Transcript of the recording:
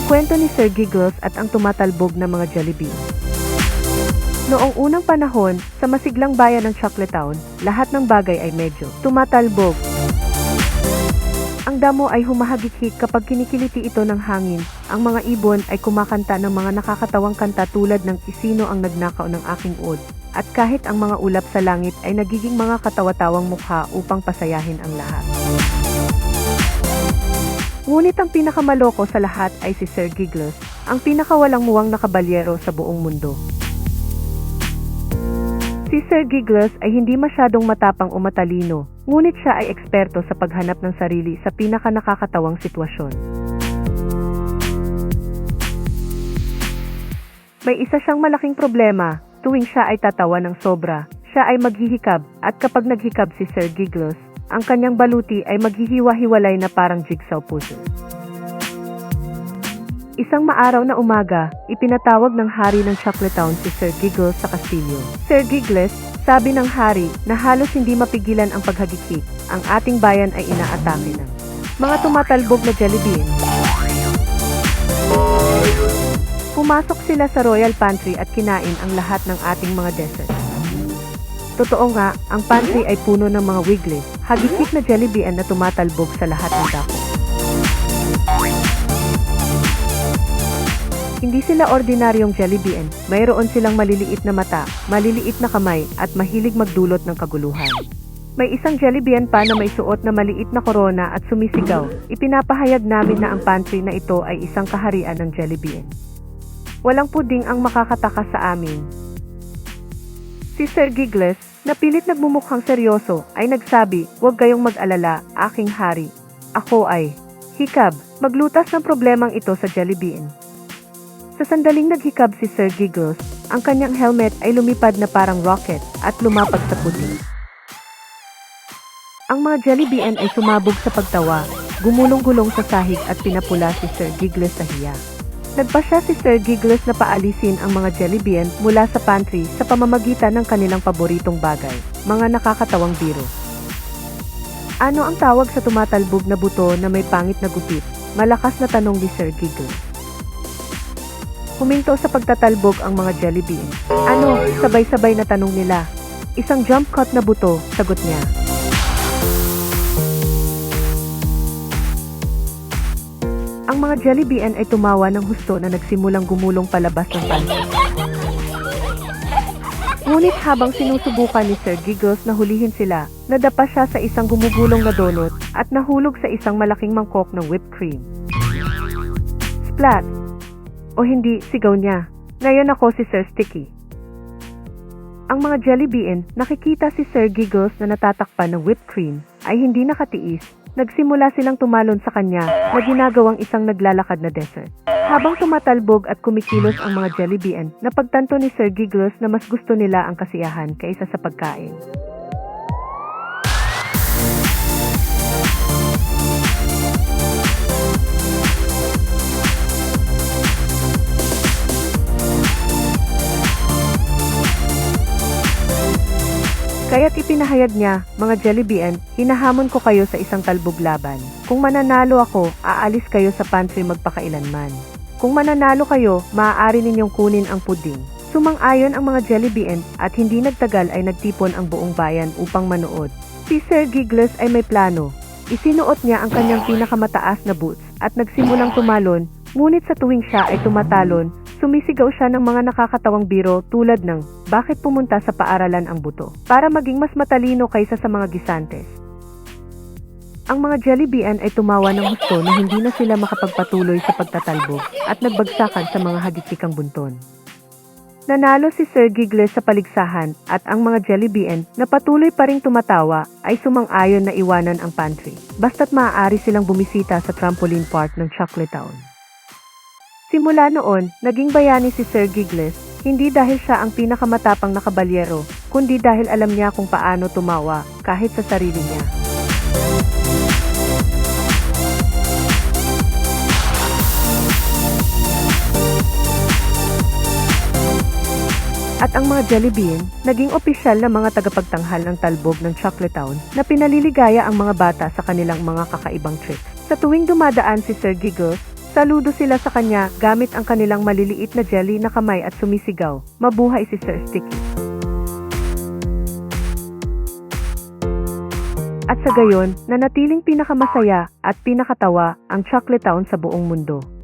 Ang kwento ni Sir Giggles at ang tumatalbog na mga Jollibee. Noong unang panahon, sa masiglang bayan ng Choclatown, lahat ng bagay ay medyo tumatalbog. Ang damo ay humahagikik kapag kinikiliti ito ng hangin. Ang mga ibon ay kumakanta ng mga nakakatawang kanta tulad ng "Sino ang nagnakaw ng aking uod?" At kahit ang mga ulap sa langit ay nagiging mga katawa-tawang mukha upang pasayahin ang lahat. Ngunit ang pinakamaloko sa lahat ay si Sir Giggles, ang pinakawalang muwang na kabalyero sa buong mundo. Si Sir Giggles ay hindi masyadong matapang o matalino, ngunit siya ay eksperto sa paghanap ng sarili sa pinakanakakatawang sitwasyon. May isa siyang malaking problema, tuwing siya ay tatawa ng sobra, siya ay maghihikab, at kapag naghikab si Sir Giggles, ang kanyang baluti ay maghihiwa-hiwalay na parang jigsaw puzzle. Isang maaraw na umaga, ipinatawag ng hari ng Choclatown si Sir Giggles sa kastilyo. "Sir Giggles," sabi ng hari na halos hindi mapigilan ang paghagikik, "ang ating bayan ay inaatake ng mga tumatalbog na Jollibee." Pumasok sila sa royal pantry at kinain ang lahat ng ating mga dessert. Totoo nga, ang pantry ay puno ng mga wiggly, hagikik na Jollibee na tumatalbog sa lahat ng dako. Hindi sila ordinaryong Jollibee, mayroon silang maliliit na mata, maliliit na kamay, at mahilig magdulot ng kaguluhan. May isang Jollibee pa na may suot na maliit na korona at sumisigaw. Ipinapahayag namin na ang pantry na ito ay isang kaharian ng Jollibee. Walang puding ang makakataka sa amin. Si Sir Giggles, na pilit nagmumukhang seryoso, ay nagsabi, "Huwag kayong mag-alala, aking hari. Ako ay hikab, maglutas ng problemang ito sa Jollibee." Sa sandaling naghikab si Sir Giggles, ang kanyang helmet ay lumipad na parang rocket at lumapag sa puting. Ang mga Jollibee ay sumabog sa pagtawa, gumulong-gulong sa sahig at pinapula si Sir Giggles sa hiya. Nagpasya si Sir Giggles na paalisin ang mga Jollibee mula sa pantry sa pamamagitan ng kanilang paboritong bagay, mga nakakatawang biro. "Ano ang tawag sa tumatalbog na buto na may pangit na gupit?" Malakas na tanong ni Sir Giggles. Huminto sa pagtatalbog ang mga Jollibee. "Ano?" sabay-sabay na tanong nila. "Isang jump cut na buto," sagot niya. Ang mga Jollibee ay tumawa ng husto na nagsimulang gumulong palabas ng pantry. Ngunit habang sinusubukan ni Sir Giggles na hulihin sila, nadapa siya sa isang gumugulong na donut at nahulog sa isang malaking mangkok ng whipped cream. Splat! O hindi, sigaw niya. "Ngayon ako si Sir Sticky." Ang mga Jollibee, nakikita si Sir Giggles na natatakpan ng whipped cream, ay hindi nakatiis. Nagsimula silang tumalon sa kanya na ginagawang isang naglalakad na dessert. Habang tumatalbog at kumikilos ang mga Jollibee, napagtanto ni Sir Giggles na mas gusto nila ang kasiyahan kaysa sa pagkain. Kaya't ipinahayag niya, "Mga Jollibee, hinahamon ko kayo sa isang talbog laban. Kung mananalo ako, aalis kayo sa pantry magpakailanman. Kung mananalo kayo, maaari ninyong kunin ang puding." Sumang-ayon ang mga Jollibee at hindi nagtagal ay nagtipon ang buong bayan upang manood. Si Sir Giggles ay may plano. Isinuot niya ang kanyang pinakamataas na boots at nagsimulang tumalon, ngunit sa tuwing siya ay tumatalon, sumisigaw siya ng mga nakakatawang biro tulad ng, "Bakit pumunta sa paaralan ang buto? Para maging mas matalino kaysa sa mga gisantes." Ang mga Jollibee ay tumawa ng husto na hindi na sila makapagpatuloy sa pagtatalbog at nagbagsakan sa mga hagikikang bunton. Nanalo si Sir Giggles sa paligsahan at ang mga Jollibee na patuloy pa ring tumatawa ay sumang-ayon na iwanan ang pantry, basta't maaari silang bumisita sa trampoline park ng Choclatown. Simula noon, naging bayani si Sir Giggles, hindi dahil siya ang pinakamatapang na kabalyero, kundi dahil alam niya kung paano tumawa, kahit sa sarili niya. At ang mga Jollibee, naging opisyal na mga tagapagtanghal ng talbog ng Choclatown na pinaliligaya ang mga bata sa kanilang mga kakaibang tricks. Sa tuwing dumadaan si Sir Giggles, Saludo sila sa kanya gamit ang kanilang maliliit na jelly na kamay at sumisigaw, "Mabuhay si Sir Sticky!" At sa gayon, nanatiling pinakamasaya at pinakatawa ang Chocolate Town sa buong mundo.